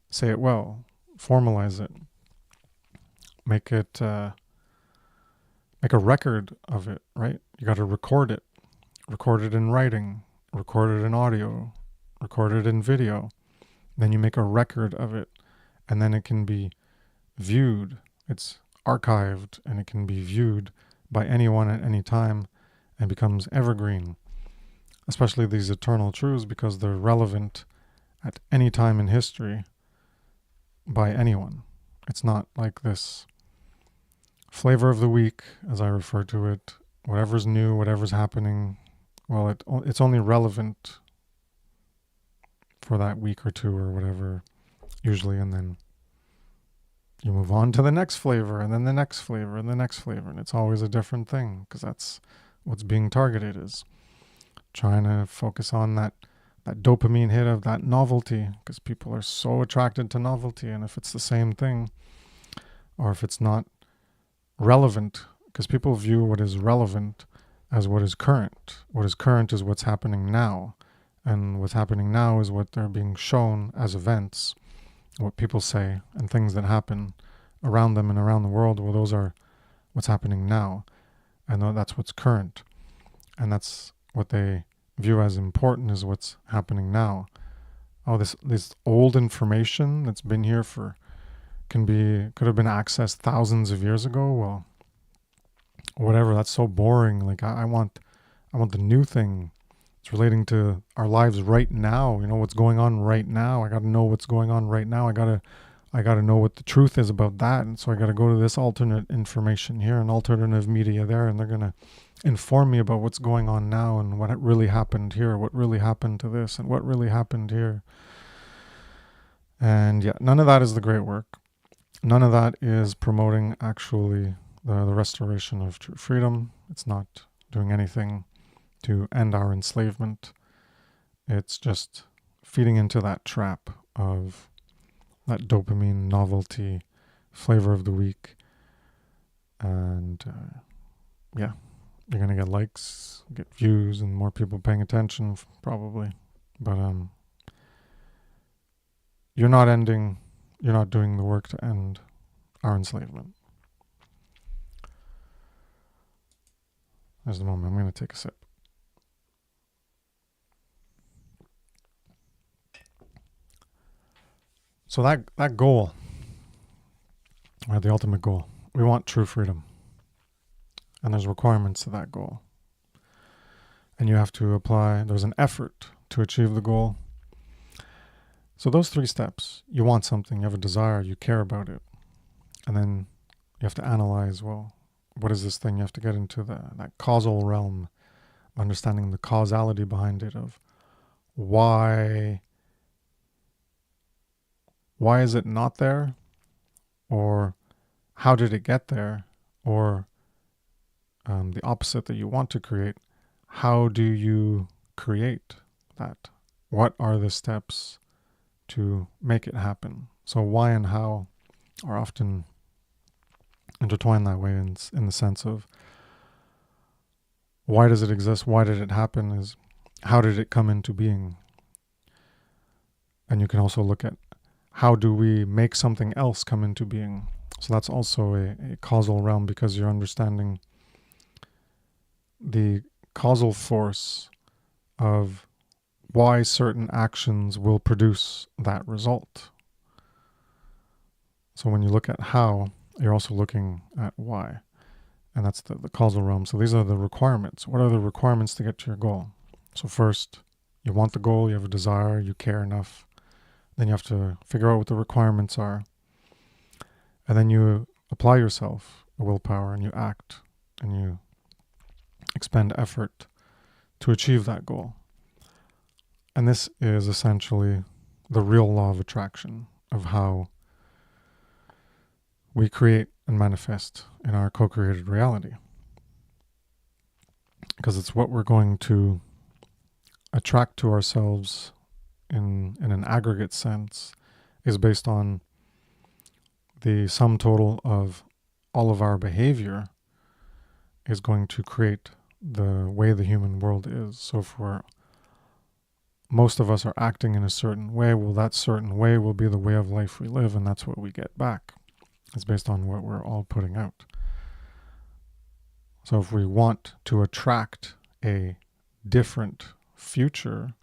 [SPEAKER 1] Say it well. Formalize it. Make a record of it, right? You got to record it. Record it in writing. Record it in audio. Record it in video. Then you make a record of it, and then it can be viewed. It's archived and it can be viewed by anyone at any time and becomes evergreen, especially these eternal truths, because they're relevant at any time in history by anyone. It's not like this flavor of the week, as I refer to it, whatever's new, whatever's happening, well, it's only relevant for that week or two or whatever, usually, and then you move on to the next flavor, and then the next flavor, and the next flavor, and it's always a different thing, because that's what's being targeted, is trying to focus on that dopamine hit of that novelty, because people are so attracted to novelty, and if it's the same thing, or if it's not relevant, because people view what is relevant as what is current. What is current is what's happening now, and what's happening now is what they're being shown as events, what people say, and things that happen around them and around the world. Well, those are what's happening now, and that's what's current, and that's what they view as important, is what's happening now. Oh, this old information that's been here could have been accessed thousands of years ago. Well, whatever, that's so boring. Like I want the new thing. It's relating to our lives right now. You know what's going on right now. I got to know what's going on right now. I got to know what the truth is about that. And so I got to go to this alternate information here and alternative media there, and they're going to inform me about what's going on now and what really happened here, what really happened to this, and what really happened here. And yeah, none of that is the great work. None of that is promoting actually the restoration of true freedom. It's not doing anything to end our enslavement. It's just feeding into that trap of that dopamine novelty, flavor of the week. And yeah, you're going to get likes, get views, and more people paying attention probably. But you're not doing the work to end our enslavement. There's the moment. I'm going to take a sip. So that goal, or the ultimate goal, we want true freedom. And there's requirements to that goal. And you have to apply, there's an effort to achieve the goal. So those 3 steps, you want something, you have a desire, you care about it. And then you have to analyze, well, what is this thing? You have to get into that causal realm, understanding the causality behind it, of why is it not there? Or how did it get there? Or the opposite that you want to create, how do you create that? What are the steps to make it happen? So why and how are often intertwined that way, in the sense of why does it exist? Why did it happen? Is how did it come into being? And you can also look at how do we make something else come into being? So that's also a causal realm, because you're understanding the causal force of why certain actions will produce that result. So when you look at how, you're also looking at why. And that's the causal realm. So these are the requirements. What are the requirements to get to your goal? So first, you want the goal, you have a desire, you care enough. Then you have to figure out what the requirements are. And then you apply yourself, a willpower, and you act, and you expend effort to achieve that goal. And this is essentially the real law of attraction, of how we create and manifest in our co-created reality. Because it's what we're going to attract to ourselves in an aggregate sense is based on the sum total of all of our behavior is going to create the way the human world is. So if most of us are acting in a certain way, well, that certain way will be the way of life we live, and that's what we get back. It's based on what we're all putting out. So if we want to attract a different future,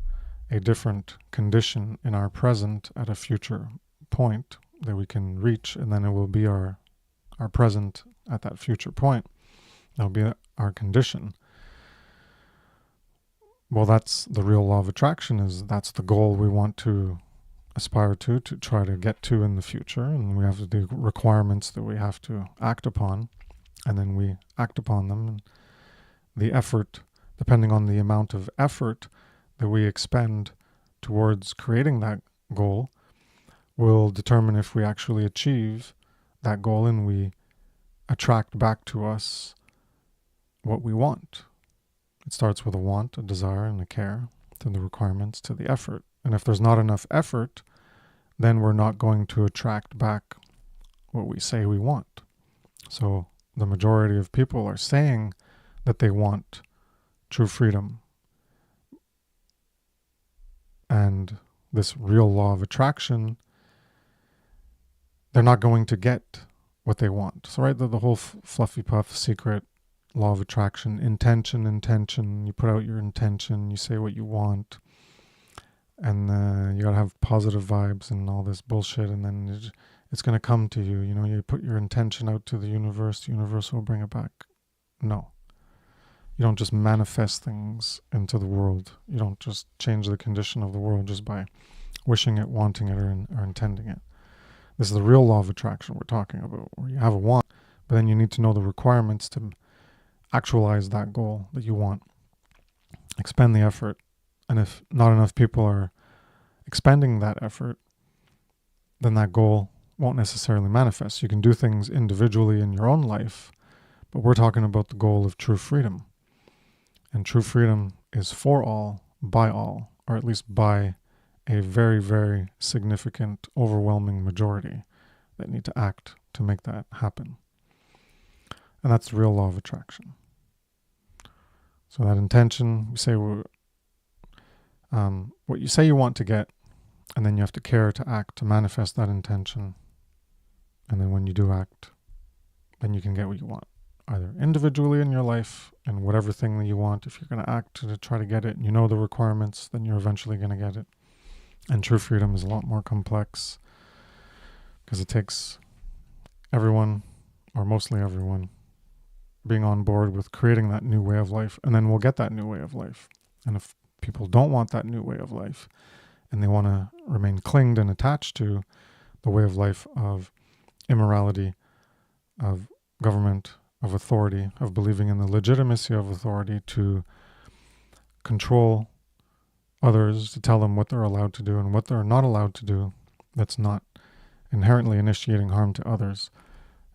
[SPEAKER 1] a different condition in our present at a future point that we can reach, and then it will be our our present at that future point. That'll be our condition. Well, that's the real law of attraction, is that's the goal we want to aspire to try to get to in the future. And we have the requirements that we have to act upon, and then we act upon them. And the effort, depending on the amount of effort that we expend towards creating that goal, will determine if we actually achieve that goal and we attract back to us what we want. It starts with a want, a desire, and a care, to the requirements, to the effort. And if there's not enough effort, then we're not going to attract back what we say we want. So the majority of people are saying that they want true freedom and this real law of attraction. They're not going to get what they want. So right, the whole fluffy puff secret law of attraction, intention, you put out your intention, you say what you want, and you gotta have positive vibes and all this bullshit, and then it's gonna come to you. You put your intention out to the universe will bring it back. No. You don't just manifest things into the world. You don't just change the condition of the world just by wishing it, wanting it, or intending it. This is the real law of attraction we're talking about, where you have a want, but then you need to know the requirements to actualize that goal that you want. Expend the effort. And if not enough people are expending that effort, then that goal won't necessarily manifest. You can do things individually in your own life, but we're talking about the goal of true freedom. And true freedom is for all, by all, or at least by a very, very significant, overwhelming majority that need to act to make that happen. And that's the real law of attraction. So that intention, you say what you say you want to get, and then you have to care to act to manifest that intention. And then when you do act, then you can get what you want, either individually in your life and whatever thing that you want. If you're going to act to try to get it and you know the requirements, then you're eventually going to get it. And true freedom is a lot more complex because it takes everyone, or mostly everyone, being on board with creating that new way of life, and then we'll get that new way of life. And if people don't want that new way of life and they want to remain clinged and attached to the way of life of immorality, of government, of authority, of believing in the legitimacy of authority to control others, to tell them what they're allowed to do and what they're not allowed to do, that's not inherently initiating harm to others.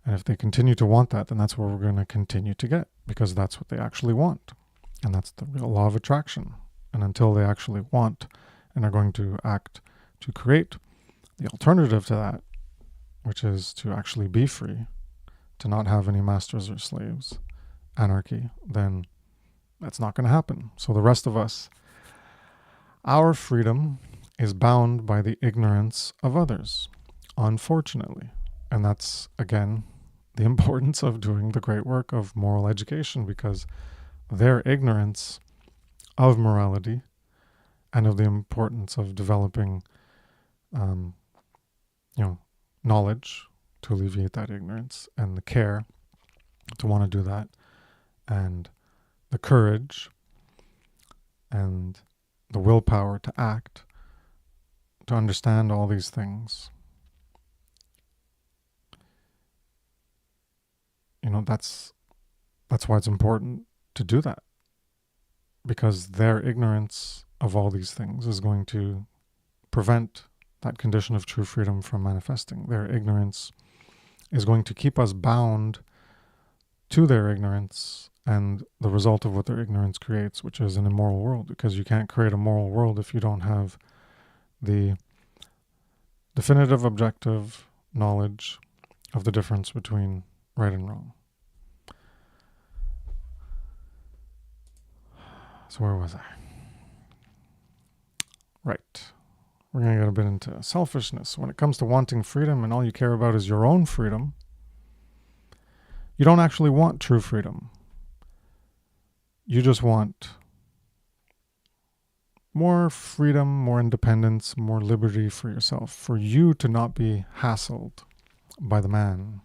[SPEAKER 1] And if they continue to want that, then that's what we're going to continue to get, because that's what they actually want. And that's the real law of attraction. And until they actually want and are going to act to create the alternative to that, which is to actually be free, to not have any masters or slaves, anarchy, then that's not going to happen. So the rest of us, our freedom is bound by the ignorance of others, unfortunately. And that's, again, the importance of doing the great work of moral education, because their ignorance of morality and of the importance of developing, knowledge to alleviate that ignorance, and the care to want to do that, and the courage and the willpower to act, to understand all these things. That's why it's important to do that, because their ignorance of all these things is going to prevent that condition of true freedom from manifesting. Their ignorance is going to keep us bound to their ignorance and the result of what their ignorance creates, which is an immoral world, because you can't create a moral world if you don't have the definitive objective knowledge of the difference between right and wrong. So where was I? Right. We're going to get a bit into selfishness. When it comes to wanting freedom and all you care about is your own freedom, you don't actually want true freedom. You just want more freedom, more independence, more liberty for yourself, for you to not be hassled by the man,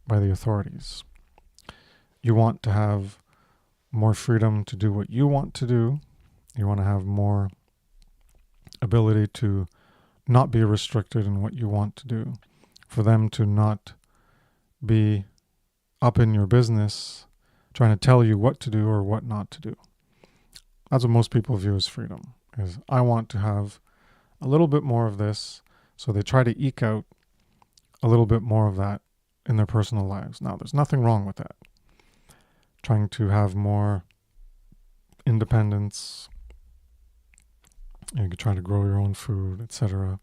[SPEAKER 1] by the authorities. You want to have more freedom to do what you want to do. You want to have more ability to not be restricted in what you want to do. For them to not be up in your business trying to tell you what to do or what not to do. That's what most people view as freedom, is I want to have a little bit more of this, so they try to eke out a little bit more of that in their personal lives. Now, there's nothing wrong with that. Trying to have more independence, you could try to grow your own food, etc.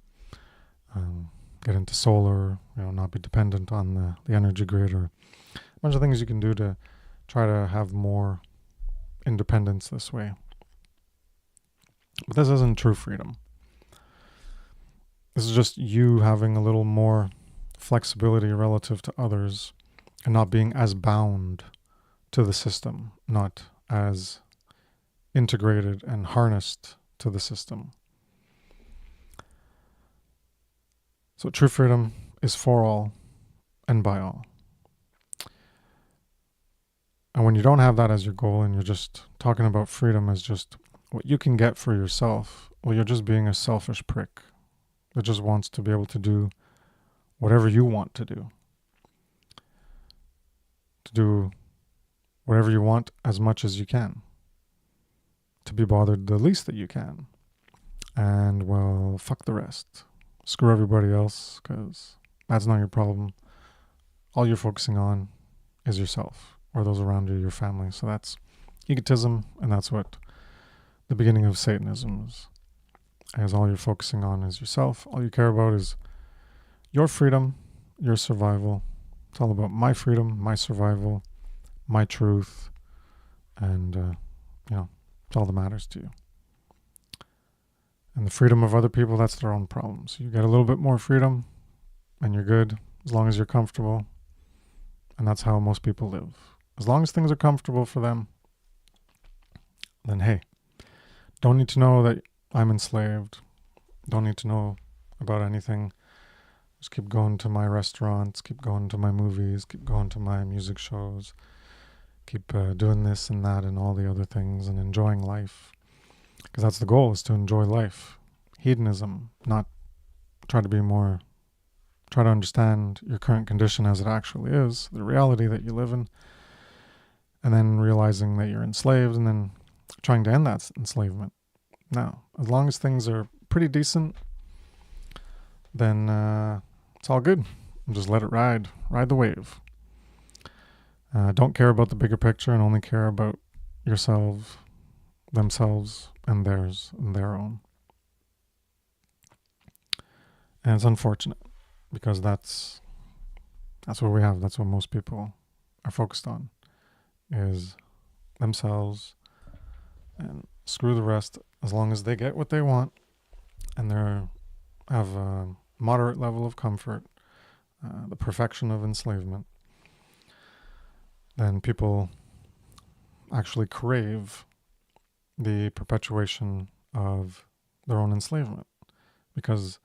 [SPEAKER 1] Get into solar, not be dependent on the energy grid, or a bunch of things you can do to try to have more independence this way. But this isn't true freedom. This is just you having a little more flexibility relative to others and not being as bound to the system, not as integrated and harnessed to the system. So true freedom is for all and by all. And when you don't have that as your goal and you're just talking about freedom as just what you can get for yourself, well, you're just being a selfish prick that just wants to be able to do whatever you want to do. To do whatever you want as much as you can. To be bothered the least that you can. And, well, fuck the rest. Screw everybody else, because that's not your problem. All you're focusing on is yourself, or those around you, your family. So that's egotism, and that's what the beginning of Satanism is. As all you're focusing on is yourself. All you care about is your freedom, your survival. It's all about my freedom, my survival, my truth, and, it's all that matters to you. And the freedom of other people, that's their own problem. So you get a little bit more freedom, and you're good, as long as you're comfortable. And that's how most people live. As long as things are comfortable for them, then hey, don't need to know that I'm enslaved. Don't need to know about anything. Just keep going to my restaurants, keep going to my movies, keep going to my music shows, keep doing this and that and all the other things and enjoying life. Because that's the goal, is to enjoy life. Hedonism, not try to understand your current condition as it actually is, the reality that you live in, and then realizing that you're enslaved and then trying to end that enslavement. Now, as long as things are pretty decent, then it's all good. Just let it ride the wave. Don't care about the bigger picture and only care about yourselves, themselves, and theirs, and their own. And it's unfortunate, because that's what we have. That's what most people are focused on, is themselves, and screw the rest. As long as they get what they want and they have a moderate level of comfort, the perfection of enslavement, then people actually crave the perpetuation of their own enslavement, because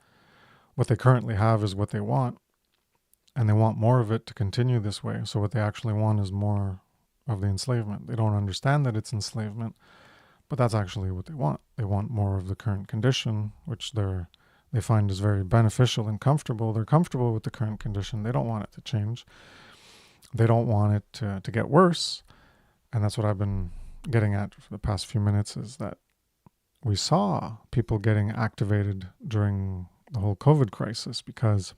[SPEAKER 1] what they currently have is what they want, and they want more of it to continue this way. So what they actually want is more of the enslavement. They don't understand that it's enslavement, but that's actually what they want. They want more of the current condition, which they find is very beneficial and comfortable. They're comfortable with the current condition. They don't want it to change. They don't want it to get worse. And that's what I've been getting at for the past few minutes, is that we saw people getting activated during the whole COVID crisis because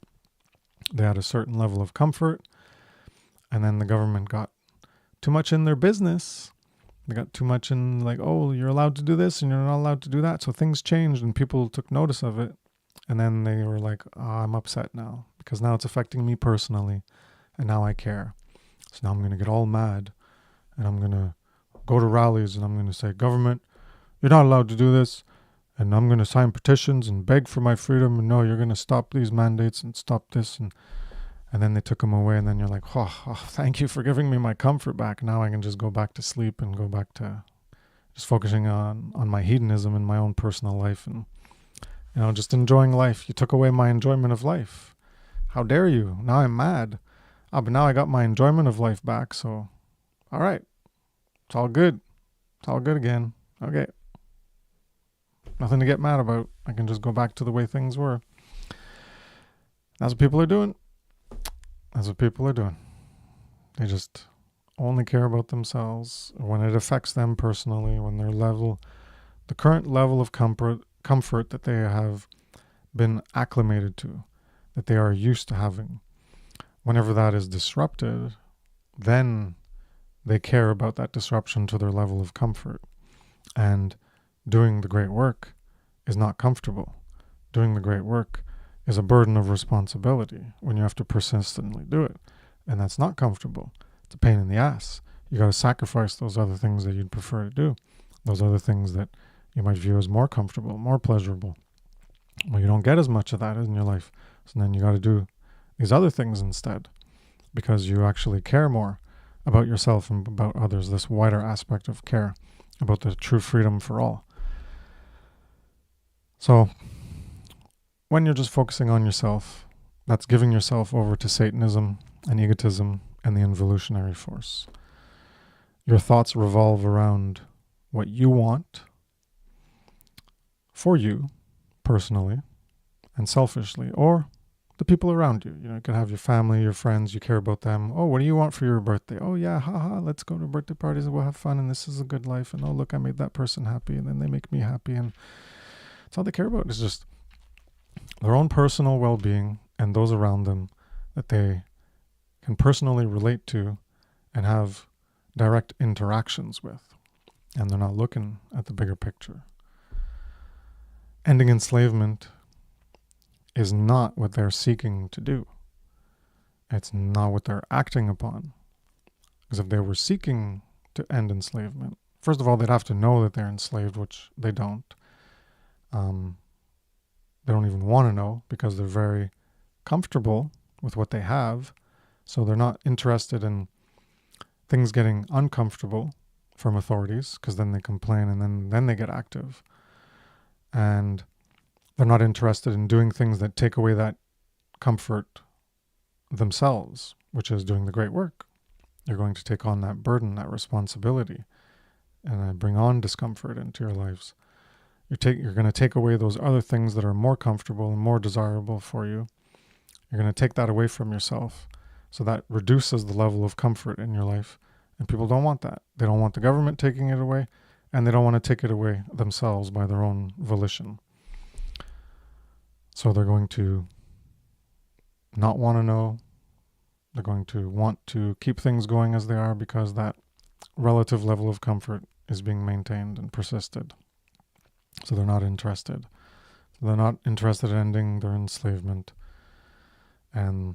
[SPEAKER 1] they had a certain level of comfort, and then the government got too much in their business. They got too much in, like, oh, you're allowed to do this and you're not allowed to do that. So things changed and people took notice of it. And then they were like, oh, I'm upset now because now it's affecting me personally. And now I care. So now I'm going to get all mad and I'm going to go to rallies and I'm going to say, government, you're not allowed to do this. And I'm going to sign petitions and beg for my freedom. And no, you're going to stop these mandates and stop this. And then they took them away. And then you're like, oh, thank you for giving me my comfort back. Now I can just go back to sleep and go back to just focusing on my hedonism in my own personal life and, just enjoying life. You took away my enjoyment of life. How dare you? Now I'm mad. But now I got my enjoyment of life back, so all right, it's all good. It's all good again. Okay. Nothing to get mad about. I can just go back to the way things were. That's what people are doing. That's what people are doing. They just only care about themselves when it affects them personally, when the current level of comfort that they have been acclimated to, that they are used to having. Whenever that is disrupted, then they care about that disruption to their level of comfort. And doing the great work is not comfortable. Doing the great work is a burden of responsibility when you have to persistently do it. And that's not comfortable. It's a pain in the ass. You got to sacrifice those other things that you'd prefer to do, those other things that you might view as more comfortable, more pleasurable. Well, you don't get as much of that in your life. So then you got to do these other things instead because you actually care more about yourself and about others, this wider aspect of care, about the true freedom for all. So when you're just focusing on yourself, that's giving yourself over to Satanism and egotism and the involutionary force. Your thoughts revolve around what you want for you personally and selfishly, or the people around you. You could have your family, your friends, you care about them. Oh, what do you want for your birthday? Oh, yeah, haha, let's go to birthday parties and we'll have fun and this is a good life. And oh, look, I made that person happy and then they make me happy. And that's all they care about. It's just their own personal well-being and those around them that they can personally relate to and have direct interactions with. And they're not looking at the bigger picture. Ending enslavement is not what they're seeking to do. It's not what they're acting upon. Because if they were seeking to end enslavement, first of all, they'd have to know that they're enslaved, which they don't. They don't even want to know because they're very comfortable with what they have. So they're not interested in things getting uncomfortable from authorities because then they complain and then they get active. And they're not interested in doing things that take away that comfort themselves, which is doing the great work. You're going to take on that burden, that responsibility, and bring on discomfort into your lives. You're going to take away those other things that are more comfortable and more desirable for you. You're going to take that away from yourself. So that reduces the level of comfort in your life. And people don't want that. They don't want the government taking it away, and they don't want to take it away themselves by their own volition. So they're going to not want to know. They're going to want to keep things going as they are because that relative level of comfort is being maintained and persisted. So they're not interested. They're not interested in ending their enslavement. And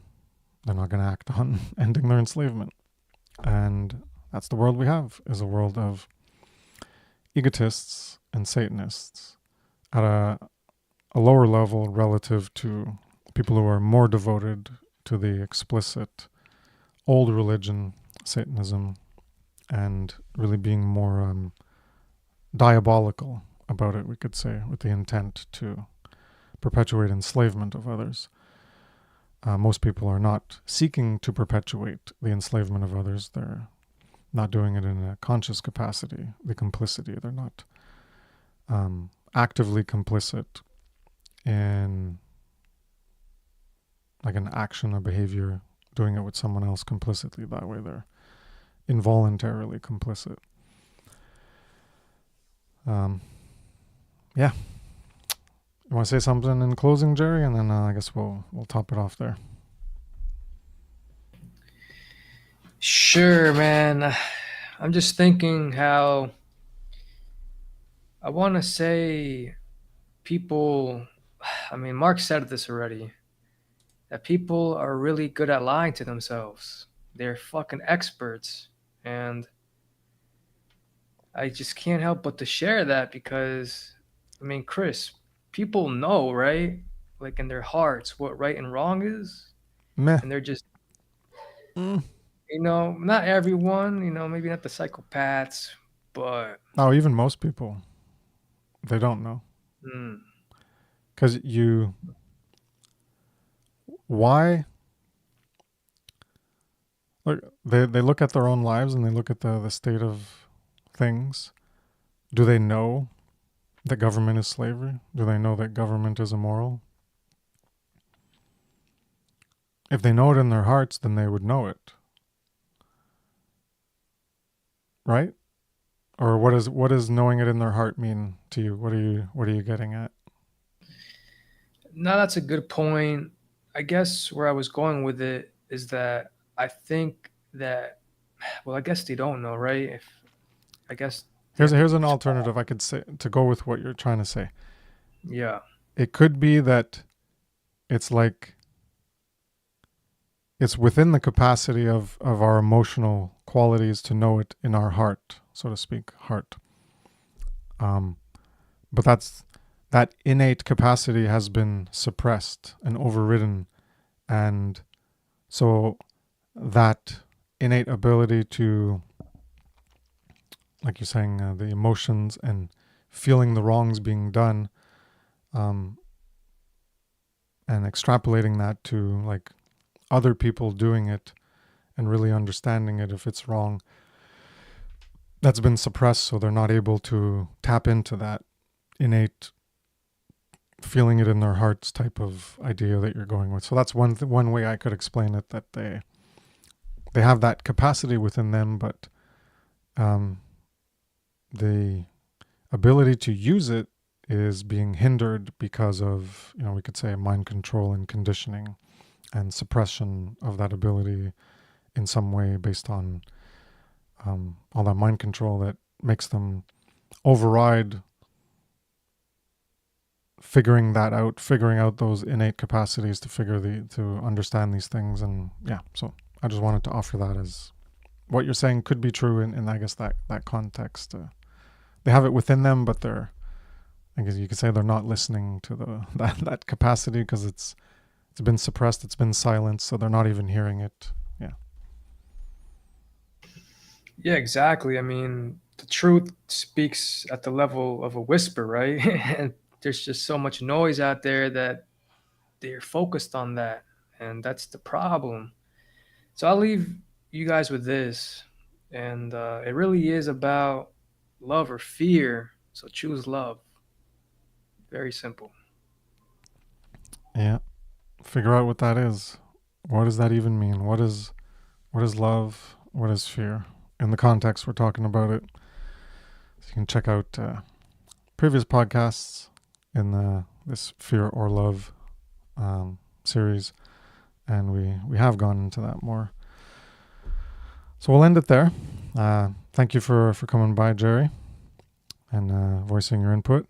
[SPEAKER 1] they're not going to act on ending their enslavement. And that's the world we have, is a world of egotists and Satanists at a lower level relative to people who are more devoted to the explicit old religion, Satanism, and really being more diabolical about it, we could say, with the intent to perpetuate enslavement of others. Most people are not seeking to perpetuate the enslavement of others. They're not doing it in a conscious capacity, the complicity. They're not actively complicit in like an action or behavior, doing it with someone else complicitly. That way they're involuntarily complicit. Yeah. You want to say something in closing, Jerry? And then I guess we'll top it off there.
[SPEAKER 2] Sure, man. I'm just thinking how I want to say people, I mean, Mark said this already, that people are really good at lying to themselves. They're fucking experts. And I just can't help but to share that because, I mean, Kris, people know, right? Like in their hearts, what right and wrong is.
[SPEAKER 1] Meh.
[SPEAKER 2] And they're just, not everyone, maybe not the psychopaths, but.
[SPEAKER 1] Oh, even most people, they don't know. Because why Look, they look at their own lives and they look at the state of things. Do they know that government is slavery? Do they know that government is immoral? If they know it in their hearts, then they would know it, right? Or what does knowing it in their heart mean to you? What are you getting at?
[SPEAKER 2] No, that's a good point. I guess where I was going with it is that I think that, well, I guess they don't know, right? If I guess they have to
[SPEAKER 1] Here's
[SPEAKER 2] be
[SPEAKER 1] an
[SPEAKER 2] taught.
[SPEAKER 1] alternative I could say to go with what you're trying to say.
[SPEAKER 2] Yeah.
[SPEAKER 1] It could be that it's like it's within the capacity of our emotional qualities to know it in our heart, so to speak, heart. Um, but that innate capacity has been suppressed and overridden, and so that innate ability to, like you're saying, the emotions and feeling the wrongs being done, um, and extrapolating that to like other people doing it and really understanding it if it's wrong, that's been suppressed, so they're not able to tap into that innate feeling it in their hearts type of idea that you're going with. So that's one way I could explain it, that they have that capacity within them, but um, the ability to use it is being hindered because of, we could say, mind control and conditioning and suppression of that ability in some way based on all that mind control that makes them override figuring out those innate capacities to understand these things. And yeah, so I just wanted to offer that as what you're saying could be true in I guess that context. They have it within them, but I guess you could say they're not listening to that capacity because it's been suppressed, it's been silenced, so they're not even hearing it. Yeah.
[SPEAKER 2] Yeah, exactly. I mean, the truth speaks at the level of a whisper, right? And there's just so much noise out there that they're focused on that. And that's the problem. So I'll leave you guys with this. And it really is about love or fear. So choose love. Very simple.
[SPEAKER 1] Yeah. Figure out what that is. What does that even mean? What is love? What is fear? In the context we're talking about it. So you can check out previous podcasts in this fear or love series, and we have gone into that more. So we'll end it there. Thank you for coming by, Jerry, and voicing your input.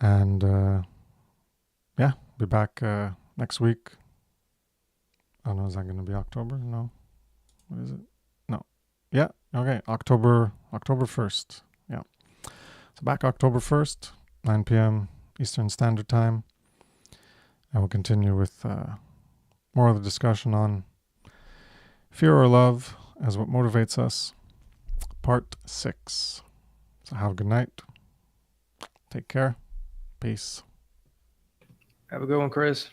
[SPEAKER 1] And yeah, be back next week. I don't know, is that going to be October? No. What is it? No. Yeah. Okay. October 1st. Yeah. So back October 1st, 9 p.m. Eastern Standard Time. And we'll continue with more of the discussion on fear or love as what motivates us. Part 6. So have a good night. Take care. Peace.
[SPEAKER 2] Have a good one, Chris.